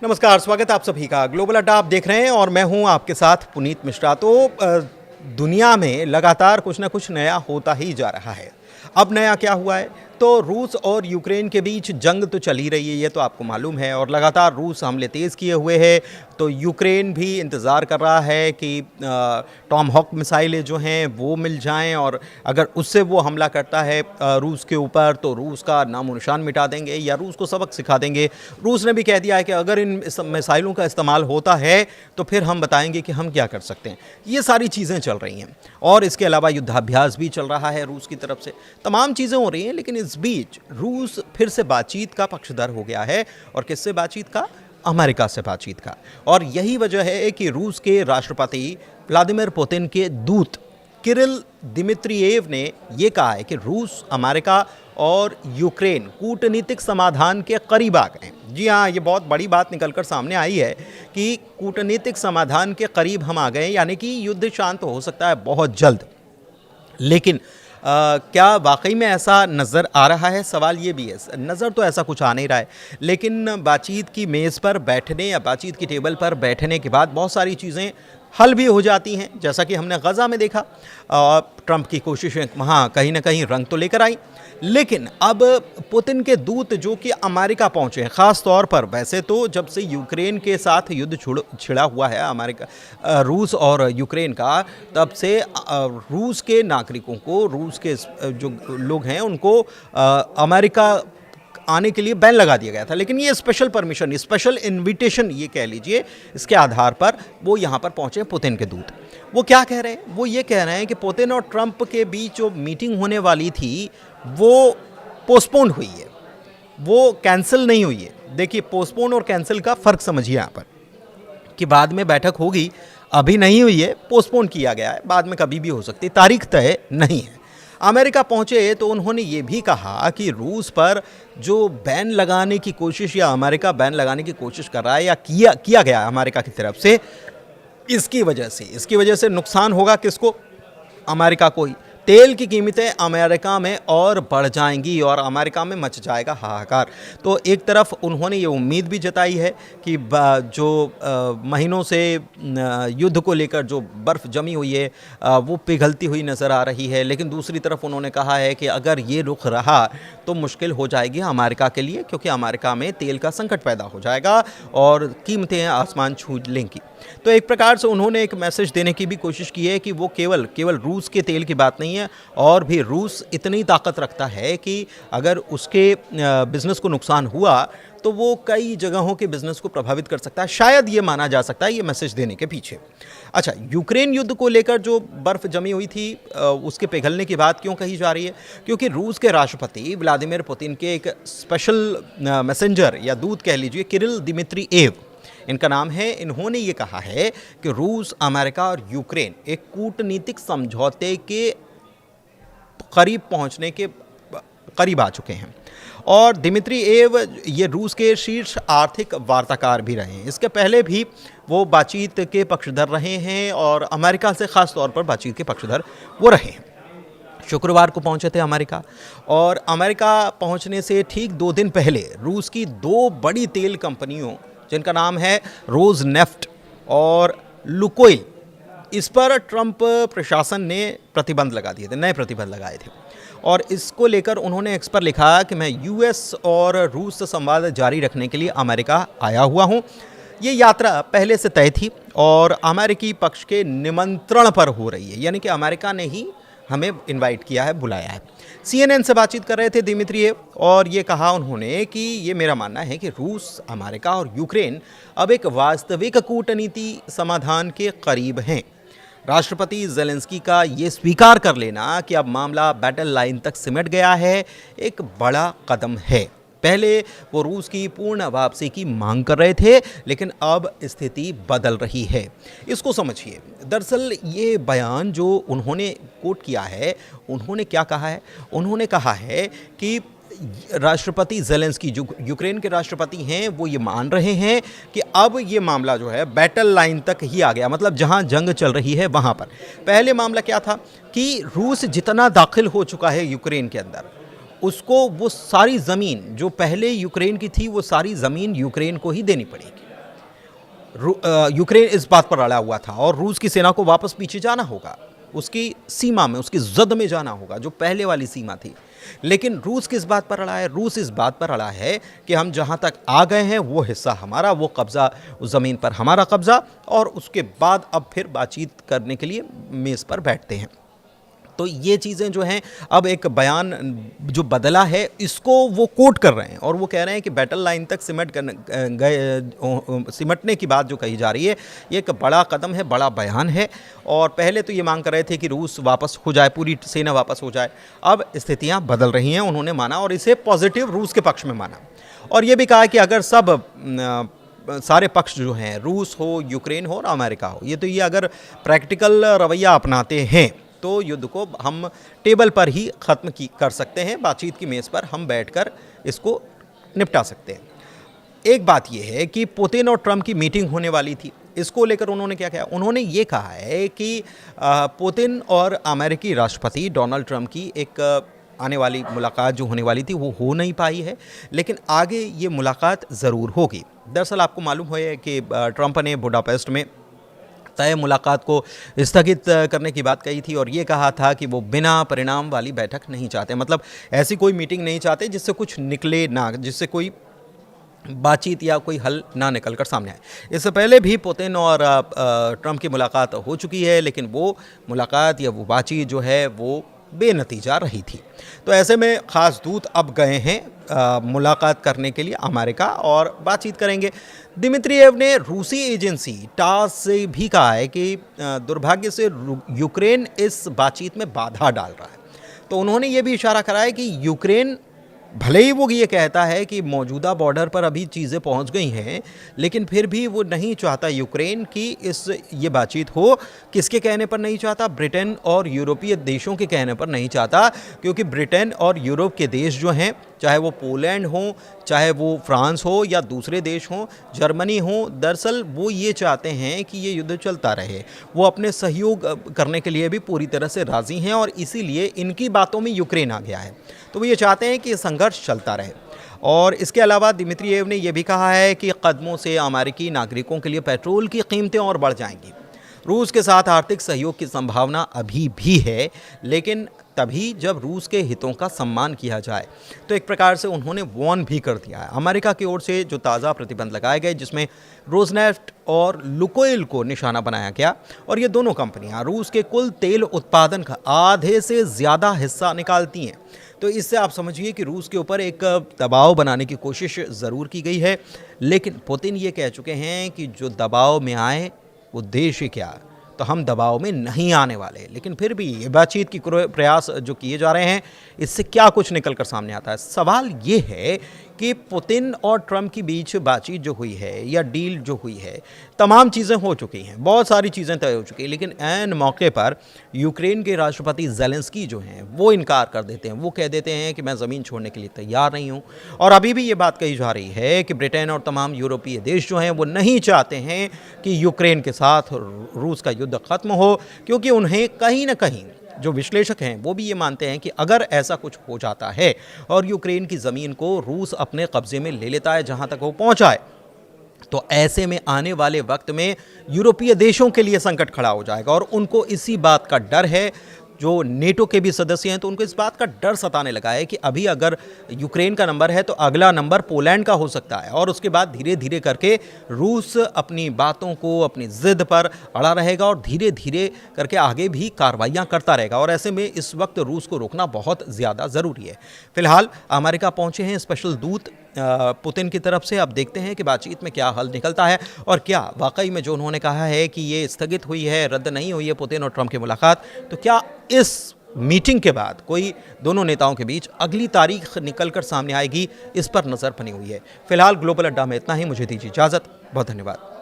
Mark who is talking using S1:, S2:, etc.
S1: नमस्कार, स्वागत है आप सभी का। ग्लोबल अड्डा आप देख रहे हैं और मैं हूं आपके साथ पुनीत मिश्रा। दुनिया में लगातार कुछ ना कुछ नया होता ही जा रहा है। अब नया क्या हुआ है? तो रूस और यूक्रेन के बीच जंग तो चल ही रही है, ये तो आपको मालूम है, और लगातार रूस हमले तेज़ किए हुए है। तो यूक्रेन भी इंतज़ार कर रहा है कि टॉम हॉक मिसाइलें जो हैं वो मिल जाएं, और अगर उससे वो हमला करता है रूस के ऊपर तो रूस का नामो निशान मिटा देंगे या रूस को सबक सिखा देंगे। रूस ने भी कह दिया है कि अगर इन मिसाइलों का इस्तेमाल होता है तो फिर हम बताएंगे कि हम क्या कर सकते हैं। ये सारी चीज़ें चल रही हैं, और इसके अलावा युद्धाभ्यास भी चल रहा है रूस की तरफ से। तमाम चीज़ें हो रही हैं, लेकिन इस बीच रूस फिर से बातचीत का पक्षधर हो गया है। और किससे बातचीत का? अमेरिका से बातचीत का। और यही वजह है कि रूस के राष्ट्रपति व्लादिमीर पुतिन के दूत किरिल दिमित्रियेव ने यह कहा है कि रूस, अमेरिका और यूक्रेन कूटनीतिक समाधान के करीब आ गए हैं। जी हाँ, ये बहुत बड़ी बात निकलकर सामने आई है कि कूटनीतिक समाधान के करीब हम आ गए हैं, यानी कि युद्ध शांत हो सकता है बहुत जल्द। लेकिन क्या वाकई में ऐसा नज़र आ रहा है? सवाल ये भी है। नज़र तो ऐसा कुछ आ नहीं रहा है, लेकिन बातचीत की मेज़ पर बैठने या बातचीत की टेबल पर बैठने के बाद बहुत सारी चीज़ें हल भी हो जाती हैं, जैसा कि हमने गज़ा में देखा। ट्रंप की कोशिशें वहाँ कहीं ना कहीं रंग तो लेकर आई, लेकिन अब पुतिन के दूत जो कि अमेरिका पहुंचे हैं, ख़ास तौर पर, वैसे तो जब से यूक्रेन के साथ युद्ध छिड़ा हुआ है रूस और यूक्रेन का, तब से रूस के नागरिकों को, रूस के जो लोग हैं उनको अमेरिका आने के लिए बैन लगा दिया गया था। लेकिन ये स्पेशल परमिशन, स्पेशल इनविटेशन ये कह लीजिए, इसके आधार पर वो यहाँ पर पहुँचे पुतिन के दूत। वो क्या कह रहे हैं? वो ये कह रहे हैं कि पुतिन और ट्रंप के बीच जो मीटिंग होने वाली थी वो पोस्टपोन हुई है, वो कैंसिल नहीं हुई है। देखिए, पोस्टपोन और कैंसिल का फ़र्क समझिए यहाँ पर, कि बाद में बैठक होगी, अभी नहीं हुई है, पोस्टपोन किया गया है, बाद में कभी भी हो सकती है, तारीख तय नहीं है। अमेरिका पहुंचे तो उन्होंने ये भी कहा कि रूस पर जो बैन लगाने की कोशिश, या अमेरिका बैन लगाने की कोशिश कर रहा है या किया गया अमेरिका की तरफ से, इसकी वजह से नुकसान होगा किसको? अमेरिका को ही। तेल की कीमतें अमेरिका में और बढ़ जाएंगी और अमेरिका में मच जाएगा हाहाकार। तो एक तरफ उन्होंने ये उम्मीद भी जताई है कि जो महीनों से युद्ध को लेकर जो बर्फ़ जमी हुई है वो पिघलती हुई नज़र आ रही है, लेकिन दूसरी तरफ उन्होंने कहा है कि अगर ये रुख रहा तो मुश्किल हो जाएगी अमेरिका के लिए, क्योंकि अमेरिका में तेल का संकट पैदा हो जाएगा और कीमतें आसमान छू लेंगी। तो एक प्रकार से उन्होंने एक मैसेज देने की भी कोशिश की है कि वो केवल रूस के तेल की बात नहीं है, और भी रूस इतनी ताकत रखता है कि अगर उसके बिजनेस को नुकसान हुआ तो वो कई जगहों के बिजनेस को प्रभावित कर सकता है। शायद ये माना जा सकता है ये मैसेज देने के पीछे। अच्छा, यूक्रेन युद्ध को लेकर जो बर्फ़ जमी हुई थी उसके पिघलने की बात क्यों कही जा रही है? क्योंकि रूस के राष्ट्रपति व्लादिमीर पुतिन के एक स्पेशल मैसेंजर या दूत कह लीजिए, किरिल दिमित्रियेव इनका नाम है, इन्होंने ये कहा है कि रूस, अमेरिका और यूक्रेन एक कूटनीतिक समझौते के करीब पहुंचने के करीब आ चुके हैं। और दिमित्रियेव ये रूस के शीर्ष आर्थिक वार्ताकार भी रहे हैं। इसके पहले भी वो बातचीत के पक्षधर रहे हैं, और अमेरिका से ख़ास तौर पर बातचीत के पक्षधर वो रहे हैं। शुक्रवार को पहुंचे थे अमेरिका, और अमेरिका पहुंचने से ठीक 2 दिन पहले रूस की 2 बड़ी तेल कंपनियों, जिनका नाम है रोजनेफ्ट और लुकोइल, इस पर ट्रंप प्रशासन ने प्रतिबंध लगा दिए थे, नए प्रतिबंध लगाए थे। और इसको लेकर उन्होंने एक्स पर लिखा कि मैं यूएस और रूस से संवाद जारी रखने के लिए अमेरिका आया हुआ हूं। ये यात्रा पहले से तय थी और अमेरिकी पक्ष के निमंत्रण पर हो रही है, यानी कि अमेरिका ने ही हमें इनवाइट किया है, बुलाया है। CNN से बातचीत कर रहे थे दिमित्रियेव, और ये कहा उन्होंने कि ये मेरा मानना है कि रूस, अमेरिका और यूक्रेन अब एक वास्तविक कूटनीति समाधान के करीब हैं। राष्ट्रपति ज़ेलेंस्की का ये स्वीकार कर लेना कि अब मामला बैटल लाइन तक सिमट गया है, एक बड़ा कदम है। पहले वो रूस की पूर्ण वापसी की मांग कर रहे थे, लेकिन अब स्थिति बदल रही है। इसको समझिए। दरअसल ये बयान जो उन्होंने कोट किया है, उन्होंने क्या कहा है? उन्होंने कहा है कि राष्ट्रपति ज़ेलेंस्की, जो यूक्रेन के राष्ट्रपति हैं, वो ये मान रहे हैं कि अब ये मामला जो है बैटल लाइन तक ही आ गया, मतलब जहां जंग चल रही है वहां पर। पहले मामला क्या था कि रूस जितना दाखिल हो चुका है यूक्रेन के अंदर, उसको वो सारी ज़मीन जो पहले यूक्रेन की थी, वो सारी ज़मीन यूक्रेन को ही देनी पड़ेगी। यूक्रेन इस बात पर अड़ा हुआ था और रूस की सेना को वापस पीछे जाना होगा, उसकी सीमा में, उसकी जद में जाना होगा जो पहले वाली सीमा थी। लेकिन रूस किस बात पर अड़ा है? रूस इस बात पर अड़ा है कि हम जहां तक आ गए हैं वो हिस्सा हमारा, वो कब्जा, उस ज़मीन पर हमारा कब्जा, और उसके बाद अब फिर बातचीत करने के लिए मेज़ पर बैठते हैं। तो ये चीज़ें जो हैं, अब एक बयान जो बदला है इसको वो कोट कर रहे हैं और वो कह रहे हैं कि बैटल लाइन तक सिमटने की बात जो कही जा रही है, ये एक बड़ा कदम है, बड़ा बयान है। और पहले तो ये मांग कर रहे थे कि रूस वापस हो जाए, पूरी सेना वापस हो जाए। अब स्थितियां बदल रही हैं, उन्होंने माना और इसे पॉजिटिव रूस के पक्ष में माना। और ये भी कहा कि अगर सब सारे पक्ष जो हैं, रूस हो, यूक्रेन हो और अमेरिका हो, ये अगर प्रैक्टिकल रवैया अपनाते हैं तो युद्ध को हम टेबल पर ही ख़त्म कर सकते हैं, बातचीत की मेज़ पर हम बैठकर इसको निपटा सकते हैं। एक बात यह है कि पुतिन और ट्रंप की मीटिंग होने वाली थी, इसको लेकर उन्होंने क्या कहा? उन्होंने ये कहा है कि पुतिन और अमेरिकी राष्ट्रपति डोनाल्ड ट्रंप की एक आने वाली मुलाकात जो होने वाली थी वो हो नहीं पाई है, लेकिन आगे ये मुलाकात ज़रूर होगी। दरअसल आपको मालूम है कि ट्रंप ने बुडापेस्ट में तय मुलाकात को स्थगित करने की बात कही थी और ये कहा था कि वो बिना परिणाम वाली बैठक नहीं चाहते, मतलब ऐसी कोई मीटिंग नहीं चाहते जिससे कुछ निकले ना, जिससे कोई बातचीत या कोई हल ना निकल कर सामने आए। इससे पहले भी पुतिन और ट्रंप की मुलाकात हो चुकी है, लेकिन वो मुलाकात या वो बातचीत जो है वो बेनतीजा रही थी। तो ऐसे में ख़ास दूत अब गए हैं मुलाकात करने के लिए अमेरिका और बातचीत करेंगे। दिमित्रियेव ने रूसी एजेंसी टास से भी कहा है कि दुर्भाग्य से यूक्रेन इस बातचीत में बाधा डाल रहा है। तो उन्होंने ये भी इशारा करा है कि यूक्रेन भले ही वो ये कहता है कि मौजूदा बॉर्डर पर अभी चीज़ें पहुंच गई हैं, लेकिन फिर भी वो नहीं चाहता यूक्रेन की ये बातचीत हो। किसके कहने पर नहीं चाहता? ब्रिटेन और यूरोपीय देशों के कहने पर नहीं चाहता, क्योंकि ब्रिटेन और यूरोप के देश जो हैं, चाहे वो पोलैंड हो, चाहे वो फ्रांस हो या दूसरे देश हों, जर्मनी हो, दरअसल वो ये चाहते हैं कि ये युद्ध चलता रहे। वो अपने सहयोग करने के लिए भी पूरी तरह से राज़ी हैं और इसीलिए इनकी बातों में यूक्रेन आ गया है। तो वो ये चाहते हैं कि संघर्ष चलता रहे। और इसके अलावा दिमित्रियेव ने यह भी कहा है कि कदमों से अमेरिकी नागरिकों के लिए पेट्रोल की कीमतें और बढ़ जाएंगी। रूस के साथ आर्थिक सहयोग की संभावना अभी भी है, लेकिन तभी जब रूस के हितों का सम्मान किया जाए। तो एक प्रकार से उन्होंने वार्न भी कर दिया है। अमेरिका की ओर से जो ताज़ा प्रतिबंध लगाए गए, जिसमें रोजनेफ्ट और लुकोइल को निशाना बनाया गया, और ये दोनों कंपनियां रूस के कुल तेल उत्पादन का आधे से ज़्यादा हिस्सा निकालती हैं। तो इससे आप समझिए कि रूस के ऊपर एक दबाव बनाने की कोशिश ज़रूर की गई है, लेकिन पुतिन ये कह चुके हैं कि जो दबाव में आए वो देश ही क्या, तो हम दबाव में नहीं आने वाले। लेकिन फिर भी ये बातचीत की प्रयास जो किए जा रहे हैं, इससे क्या कुछ निकल कर सामने आता है? सवाल ये है कि पुतिन और ट्रंप के बीच बातचीत जो हुई है या डील जो हुई है, तमाम चीज़ें हो चुकी हैं, बहुत सारी चीज़ें तय हो चुकी हैं, लेकिन ऐन मौके पर यूक्रेन के राष्ट्रपति ज़ेलेंस्की जो हैं वो इनकार कर देते हैं। वो कह देते हैं कि मैं ज़मीन छोड़ने के लिए तैयार नहीं हूँ। और अभी भी ये बात कही जा रही है कि ब्रिटेन और तमाम यूरोपीय देश जो हैं वो नहीं चाहते हैं कि यूक्रेन के साथ रूस का युद्ध ख़त्म हो, क्योंकि उन्हें कहीं ना कहीं, जो विश्लेषक हैं वो भी ये मानते हैं कि अगर ऐसा कुछ हो जाता है और यूक्रेन की ज़मीन को रूस अपने कब्ज़े में ले लेता है जहां तक वो पहुंचाए, तो ऐसे में आने वाले वक्त में यूरोपीय देशों के लिए संकट खड़ा हो जाएगा। और उनको इसी बात का डर है, जो नेटो के भी सदस्य हैं, तो उनको इस बात का डर सताने लगा है कि अभी अगर यूक्रेन का नंबर है तो अगला नंबर पोलैंड का हो सकता है, और उसके बाद धीरे धीरे करके रूस अपनी बातों को, अपनी ज़िद पर अड़ा रहेगा और धीरे धीरे करके आगे भी कार्रवाइयाँ करता रहेगा। और ऐसे में इस वक्त रूस को रोकना बहुत ज़्यादा ज़रूरी है। फिलहाल अमेरिका पहुँचे हैं स्पेशल दूत पुतिन की तरफ से। अब देखते हैं कि बातचीत में क्या हल निकलता है और क्या वाकई में जो उन्होंने कहा है कि ये स्थगित हुई है, रद्द नहीं हुई है पुतिन और ट्रंप की मुलाकात, तो क्या इस मीटिंग के बाद कोई दोनों नेताओं के बीच अगली तारीख निकलकर सामने आएगी, इस पर नज़र बनी हुई है। फिलहाल ग्लोबल अड्डा में इतना ही। मुझे दीजिए इजाज़त। बहुत धन्यवाद।